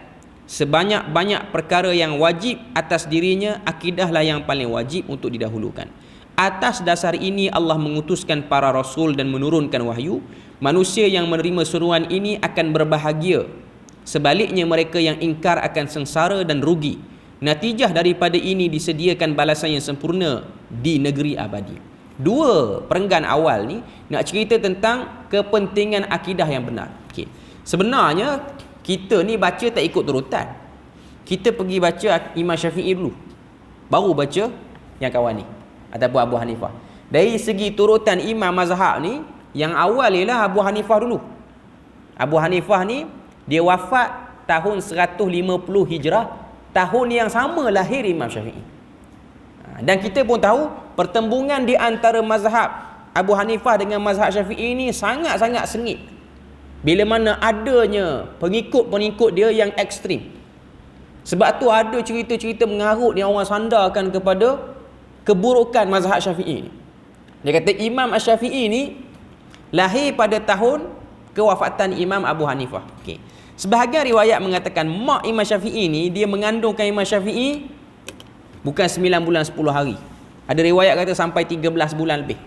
Sebanyak-banyak perkara yang wajib atas dirinya, akidahlah yang paling wajib untuk didahulukan. Atas dasar ini Allah mengutuskan para rasul dan menurunkan wahyu. Manusia yang menerima seruan ini akan berbahagia. Sebaliknya mereka yang ingkar akan sengsara dan rugi. Natijah daripada ini disediakan balasan yang sempurna di negeri abadi. Dua perenggan awal ni nak cerita tentang kepentingan akidah yang benar. Okay. Sebenarnya kita ni baca tak ikut turutan. Kita pergi baca Imam Syafi'i dulu, baru baca yang kawan ni ataupun Abu Hanifah. Dari segi turutan imam mazhab ni, yang awal ialah Abu Hanifah dulu. Abu Hanifah ni dia wafat tahun 150 Hijrah, tahun yang sama lahir Imam Syafi'i. Dan kita pun tahu pertembungan di antara mazhab Abu Hanifah dengan mazhab Syafi'i ni sangat-sangat sengit. Bila mana adanya pengikut-pengikut dia yang ekstrim. Sebab tu ada cerita-cerita mengarut yang orang sandarkan kepada keburukan mazhab Syafi'i ni. Dia kata Imam Asy-Syafi'i ni lahir pada tahun kewafatan Imam Abu Hanifah. Okey. Sebahagian riwayat mengatakan mak Imam Syafi'i ni dia mengandungkan Imam Syafi'i bukan 9 bulan 10 hari. Ada riwayat kata sampai 13 bulan lebih.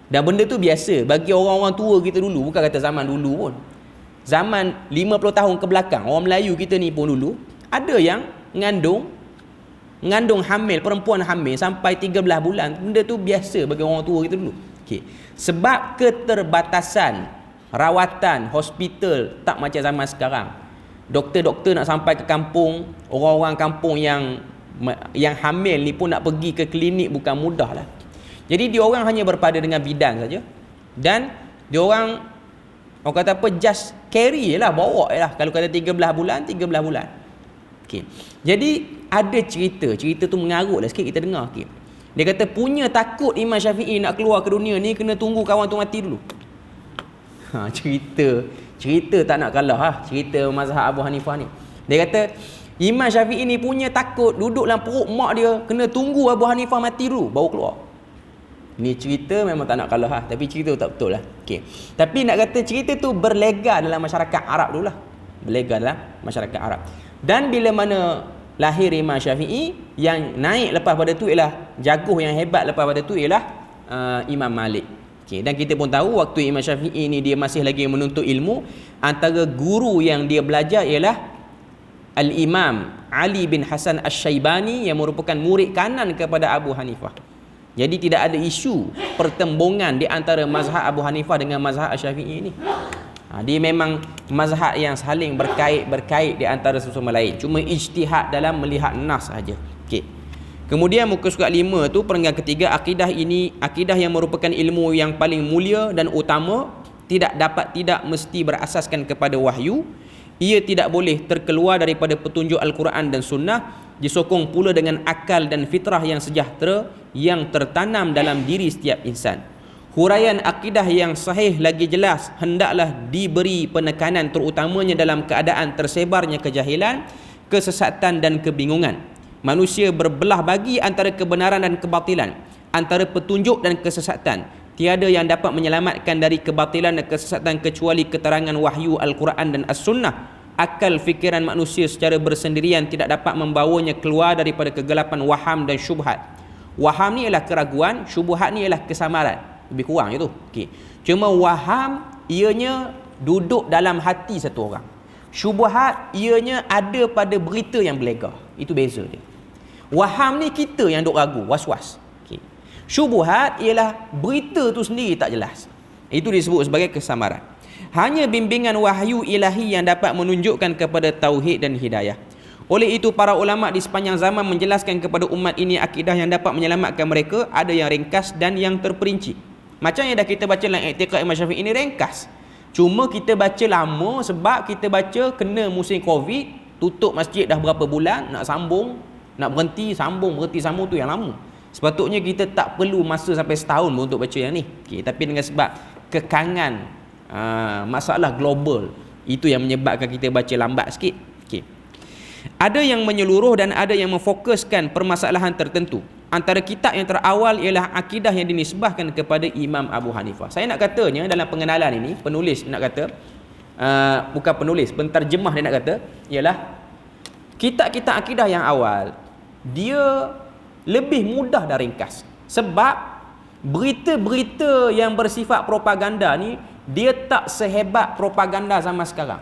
Dan benda tu biasa bagi orang-orang tua kita dulu, bukan kata zaman dulu pun. Zaman 50 tahun ke belakang, orang Melayu kita ni pun dulu ada yang mengandung hamil, perempuan hamil sampai 13 bulan. Benda tu biasa bagi orang tua kita dulu. Okey. Sebab keterbatasan rawatan, hospital tak macam zaman sekarang. Doktor-doktor nak sampai ke kampung, orang-orang kampung yang hamil ni pun nak pergi ke klinik bukan mudah lah. Jadi diorang hanya berpada dengan bidan saja. Dan diorang kata apa, just carry je lah, bawa je lah. Kalau kata 13 bulan, 13 bulan. Okay. Jadi ada cerita tu mengarut lah sikit, kita dengar sikit. Dia kata punya takut Imam Syafi'i nak keluar ke dunia ni kena tunggu kawan tu mati dulu. Cerita tak nak kalah cerita mazhab Abu Hanifah ni. Dia kata Imam Syafi'i ni punya takut duduk dalam perut mak dia kena tunggu Abu Hanifah mati dulu baru keluar. Ni cerita memang tak nak kalah tapi cerita tu tak betul lah. Okey. Tapi nak kata cerita tu berlegar dalam masyarakat Arab dulu lah. Berlegar dalam masyarakat Arab. Dan bila mana lahir Imam Syafi'i, yang naik lepas pada tu ialah jaguh yang hebat lepas pada tu ialah Imam Malik. Okay. Dan kita pun tahu waktu Imam Syafi'i ni dia masih lagi menuntut ilmu, antara guru yang dia belajar ialah Al-Imam Ali bin Hasan Asy-Syaibani yang merupakan murid kanan kepada Abu Hanifah. Jadi tidak ada isu pertembungan di antara mazhab Abu Hanifah dengan mazhab Asy-Syafi'i ni. Dia memang mazhab yang saling berkait di antara satu sama lain. Cuma ijtihad dalam melihat nas saja. Okey. Kemudian muka surat 5 tu perenggan ketiga, akidah ini akidah yang merupakan ilmu yang paling mulia dan utama tidak mesti berasaskan kepada wahyu. Ia tidak boleh terkeluar daripada petunjuk Al-Quran dan Sunnah, disokong pula dengan akal dan fitrah yang sejahtera yang tertanam dalam diri setiap insan. Huraian akidah yang sahih lagi jelas hendaklah diberi penekanan terutamanya dalam keadaan tersebarnya kejahilan, kesesatan dan kebingungan. Manusia berbelah bagi antara kebenaran dan kebatilan, antara petunjuk dan kesesatan. Tiada yang dapat menyelamatkan dari kebatilan dan kesesatan kecuali keterangan wahyu Al-Quran dan As-Sunnah. Akal fikiran manusia secara bersendirian tidak dapat membawanya keluar daripada kegelapan waham dan syubhat. Waham ni ialah keraguan, syubhat ni ialah kesamaran. Lebih kurang je tu. Okay. Cuma waham ianya duduk dalam hati satu orang. Syubhat ianya ada pada berita yang berlegar. Itu beza dia. Waham ni kita yang duk ragu, was-was. Syubhat ialah berita tu sendiri tak jelas. Itu disebut sebagai kesamaran. Hanya bimbingan wahyu ilahi yang dapat menunjukkan kepada tauhid dan hidayah. Oleh itu para ulama di sepanjang zaman menjelaskan kepada umat ini akidah yang dapat menyelamatkan mereka. Ada yang ringkas dan yang terperinci. Macam yang dah kita baca dalam I'tiqad Imam Syafi'i ini ringkas. Cuma kita baca lama sebab kita baca kena musim Covid, tutup masjid dah berapa bulan, nak sambung, nak berhenti sambung tu yang lama. Sepatutnya kita tak perlu masa sampai setahun untuk baca yang ni. Okay, tapi dengan sebab kekangan masalah global, itu yang menyebabkan kita baca lambat sikit. Okay. Ada yang menyeluruh dan ada yang memfokuskan permasalahan tertentu. Antara kitab yang terawal ialah akidah yang dinisbahkan kepada Imam Abu Hanifah. Saya nak katanya dalam pengenalan ini, penulis nak kata, bukan penulis, penterjemah dia nak kata, ialah kitab-kitab akidah yang awal, dia lebih mudah dan ringkas. Sebab berita-berita yang bersifat propaganda ni, dia tak sehebat propaganda zaman sekarang.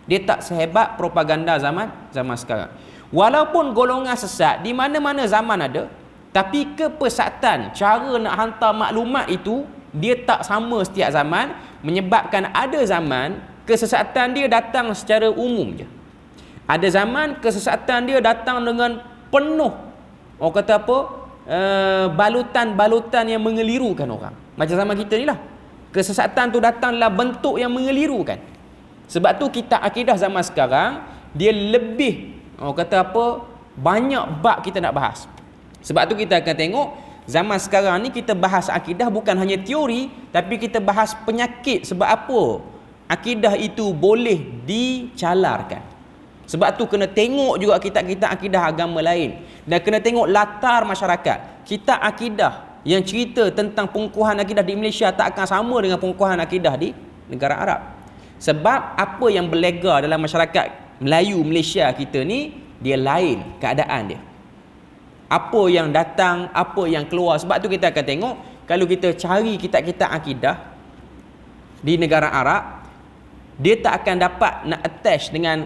Dia tak sehebat propaganda zaman sekarang. Walaupun golongan sesat di mana-mana zaman ada, tapi kepesatan cara nak hantar maklumat itu dia tak sama setiap zaman, menyebabkan ada zaman kesesatan dia datang secara umum je. Ada zaman kesesatan dia datang dengan penuh, orang kata apa, balutan-balutan yang mengelirukan orang. Macam zaman kita ni lah, kesesatan tu datanglah bentuk yang mengelirukan. Sebab tu kitab akidah zaman sekarang dia lebih, orang kata apa, banyak bab kita nak bahas. Sebab tu kita akan tengok zaman sekarang ni kita bahas akidah bukan hanya teori, tapi kita bahas penyakit. Sebab apa akidah itu boleh dicalarkan. Sebab tu kena tengok juga kitab-kitab akidah agama lain, dan kena tengok latar masyarakat. Kitab akidah yang cerita tentang pengukuhan akidah di Malaysia tak akan sama dengan pengukuhan akidah di negara Arab. Sebab apa yang berlegar dalam masyarakat Melayu Malaysia kita ni, dia lain keadaan dia. Apa yang datang, apa yang keluar. Sebab tu kita akan tengok, kalau kita cari kitab-kitab akidah di negara Arab, dia tak akan dapat nak attach dengan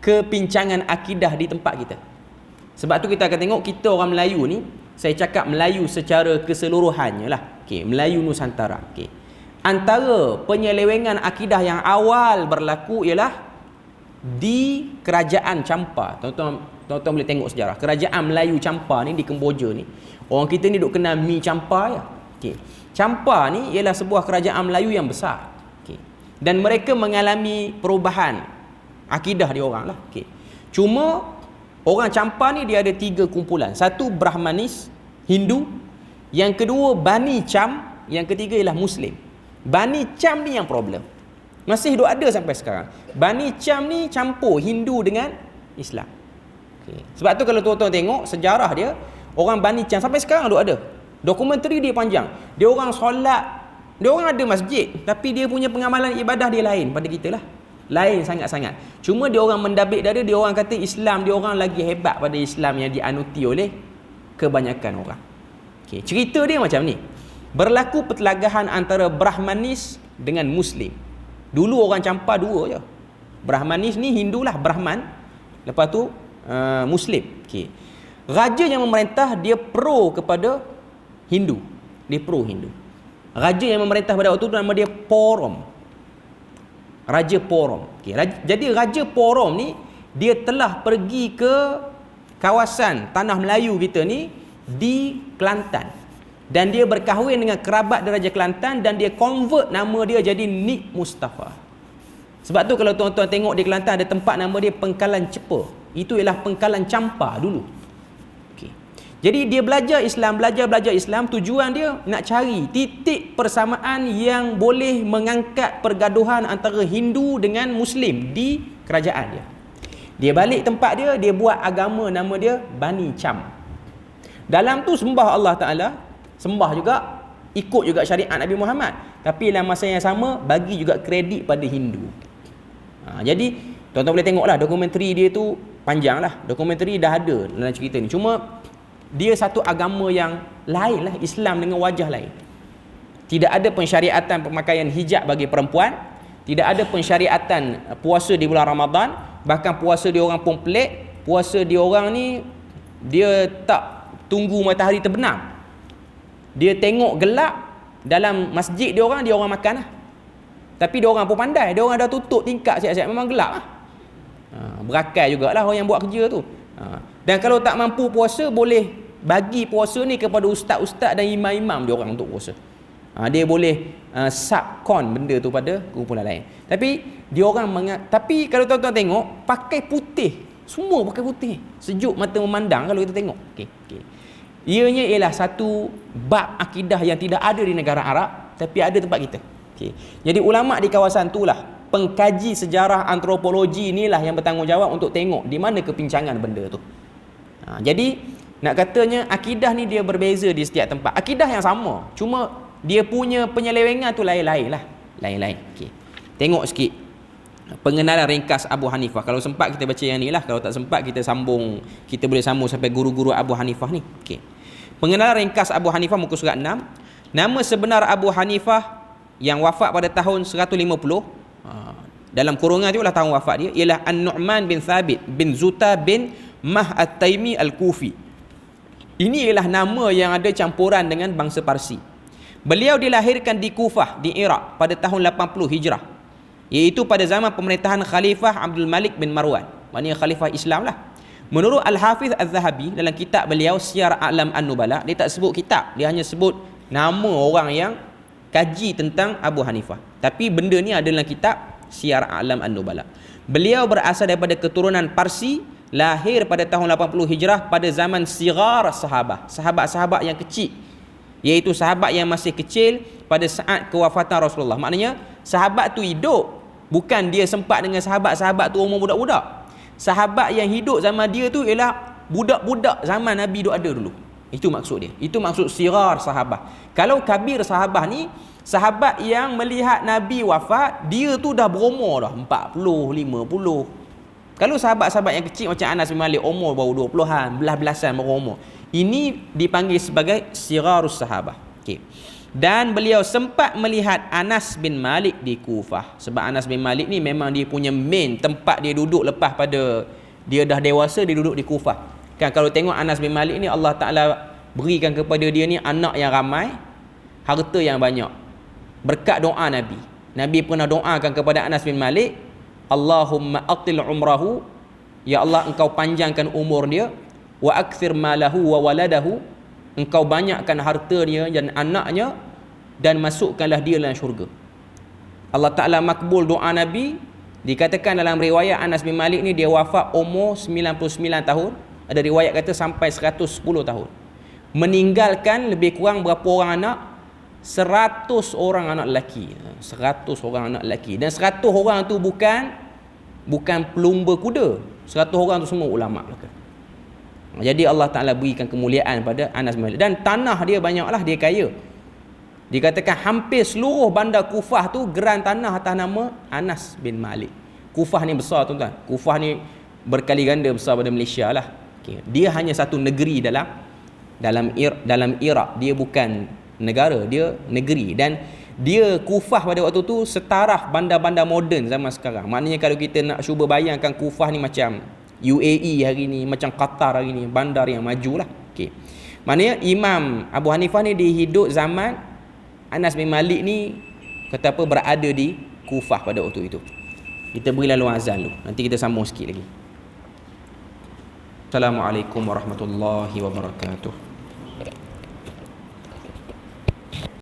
kepincangan akidah di tempat kita. Sebab tu kita akan tengok kita orang Melayu ni, saya cakap Melayu secara keseluruhannya lah. Okay, Melayu Nusantara. Okay. Antara penyelewengan akidah yang awal berlaku ialah di kerajaan Champa. Tuan-tuan boleh tengok sejarah. Kerajaan Melayu Champa ni di Kemboja ni. Orang kita ni duk kenal Mi Champa ya. Okay. Champa ni ialah sebuah kerajaan Melayu yang besar. Okay. Dan mereka mengalami perubahan akidah dia orang lah. Okay. Cuma orang Champa ni dia ada 3 kumpulan. Satu Brahmanis, Hindu. Yang kedua Bani Cham. Yang ketiga ialah Muslim. Bani Cham ni yang problem. Masih duk ada sampai sekarang. Bani Cham ni campur Hindu dengan Islam. Okay. Sebab tu kalau tuan-tuan tengok sejarah dia, orang Bani Cham sampai sekarang duk ada. Dokumentari dia panjang. Dia orang solat, dia orang ada masjid, tapi dia punya pengamalan ibadah dia lain pada kita lah. Lain sangat-sangat. Cuma dia orang mendabik dada, dia orang kata Islam dia orang lagi hebat pada Islam yang dianuti oleh kebanyakan orang. Okay. Cerita dia macam ni. Berlaku pertelagahan antara Brahmanis dengan Muslim. Dulu orang Champa 2 je. Brahmanis ni Hindu lah, Brahman. Lepas tu Muslim. Okay. Raja yang memerintah dia pro kepada Hindu. Dia pro Hindu. Raja yang memerintah pada waktu tu nama dia Porom. Raja Porom. Okay. Jadi Raja Porom ni dia telah pergi ke kawasan tanah Melayu kita ni di Kelantan. dan dia berkahwin dengan kerabat daraja Kelantan, dan dia convert nama dia jadi Nik Mustafa. Sebab tu kalau tuan-tuan tengok di Kelantan ada tempat nama dia Pengkalan Cepa. Itu ialah Pengkalan Campa dulu. Okay. Jadi dia belajar Islam, tujuan dia nak cari titik persamaan yang boleh mengangkat pergaduhan antara Hindu dengan Muslim di kerajaan dia. Dia balik tempat dia, dia buat agama nama dia Bani Cham. Dalam tu sembah Allah Ta'ala, sembah juga, ikut juga syariat Nabi Muhammad, tapi dalam masa yang sama bagi juga kredit pada Hindu. Jadi tuan-tuan boleh tengoklah dokumentari dia tu panjang lah. Dokumentari dah ada dalam cerita ni. Cuma dia satu agama yang lain lah, Islam dengan wajah lain. Tidak ada pensyariatan pemakaian hijab bagi perempuan, tidak ada pensyariatan puasa di bulan Ramadan. Bahkan puasa dia orang pun pelik. Puasa dia orang ni, dia tak tunggu matahari terbenam, dia tengok gelap dalam masjid dia orang makan lah. Tapi dia orang pun pandai, dia orang dah tutup tingkap siap-siap, memang gelap lah. Berakai jugalah orang yang buat kerja tu. Dan kalau tak mampu puasa, boleh bagi puasa ni kepada ustaz-ustaz dan imam-imam dia orang untuk puasa. Dia boleh subkon benda tu pada kumpulan lain. Tapi dia orang tapi kalau tuan-tuan tengok, pakai putih, semua pakai putih, sejuk mata memandang kalau kita tengok. Okey. Ianya ialah satu bab akidah yang tidak ada di negara Arab, tapi ada tempat kita. Okay. Jadi ulama di kawasan tu lah, pengkaji sejarah antropologi inilah yang bertanggungjawab untuk tengok di mana kepincangan benda tu. Jadi nak katanya akidah ni dia berbeza di setiap tempat. Akidah yang sama, cuma dia punya penyelewengan tu lain-lain lah. Lain-lain. Okay. Tengok sikit pengenalan ringkas Abu Hanifah. Kalau sempat kita baca yang ni lah, kalau tak sempat kita sambung, kita boleh sambung sampai guru-guru Abu Hanifah ni. Okay. Pengenalan ringkas Abu Hanifah muka surat 6. Nama sebenar Abu Hanifah yang wafat pada tahun 150, dalam kurungan tu lah tahun wafat dia, ialah An-Nu'man bin Thabit bin Zuta bin Mah At-Taimi Al-Kufi. Ini ialah nama yang ada campuran dengan bangsa Parsi. Beliau dilahirkan di Kufah di Iraq pada tahun 80 Hijrah, iaitu pada zaman pemerintahan Khalifah Abdul Malik bin Marwan, maknanya Khalifah Islam lah. Menurut Al-Hafiz Al-Zahabi dalam kitab beliau Siyar A'lam An-Nubala, dia tak sebut kitab, dia hanya sebut nama orang yang kaji tentang Abu Hanifah. Tapi benda ni ada dalam kitab Siyar A'lam An-Nubala. Beliau berasal daripada keturunan Parsi, lahir pada tahun 80 Hijrah pada zaman sigar sahabat-sahabat yang kecil, iaitu sahabat yang masih kecil pada saat kewafatan Rasulullah. Maknanya sahabat tu hidup, bukan dia sempat dengan sahabat-sahabat tu umur budak-budak. Sahabat yang hidup zaman dia tu ialah budak-budak zaman Nabi tu ada dulu. Itu maksud dia. Itu maksud sigar sahabat. Kalau kabir sahabat ni, sahabat yang melihat Nabi wafat, dia tu dah berumur dah 40, 50. Kalau sahabat-sahabat yang kecil macam Anas bin Malik, umur baru 20-an, belas-belasan baru umur, ini dipanggil sebagai sigarus sahabat. Okey. Dan beliau sempat melihat Anas bin Malik di Kufah. Sebab Anas bin Malik ni memang dia punya main tempat dia duduk lepas pada dia dah dewasa, dia duduk di Kufah. Kan kalau tengok Anas bin Malik ni, Allah Ta'ala berikan kepada dia ni anak yang ramai, harta yang banyak, berkat doa Nabi. Nabi pernah doakan kepada Anas bin Malik, Allahumma atil umrahu, ya Allah engkau panjangkan umur dia, wa akthir malahu wa waladahu, engkau banyakkan harta dia dan anaknya, dan masukkanlah dia dalam syurga. Allah Ta'ala makbul doa Nabi. Dikatakan dalam riwayat Anas bin Malik ni dia wafat umur 99 tahun. Ada riwayat kata sampai 110 tahun. Meninggalkan lebih kurang berapa orang anak? 100 orang anak lelaki. 100 orang anak lelaki. Dan 100 orang tu bukan pelumba kuda. 100 orang tu semua ulama belaka. Jadi Allah Ta'ala berikan kemuliaan pada Anas bin Malik. Dan tanah dia banyaklah, dia kaya. Dikatakan hampir seluruh bandar Kufah tu geran tanah atas nama Anas bin Malik. Kufah ni besar tuan-tuan. Kufah ni berkali ganda besar pada Malaysia lah. Okay. Dia hanya satu negeri dalam Iraq. Dia bukan negara, dia negeri. Dan dia Kufah pada waktu tu setaraf bandar-bandar moden zaman sekarang. Maknanya kalau kita nak cuba bayangkan Kufah ni macam UAE hari ni, macam Qatar hari ni, bandar yang maju lah. Okay. Maknanya Imam Abu Hanifah ni dihidup zaman Anas bin Malik ni kata apa berada di Kufah pada waktu itu. Kita beri lalu azan dulu. Nanti kita sambung sikit lagi. Assalamualaikum warahmatullahi wabarakatuh.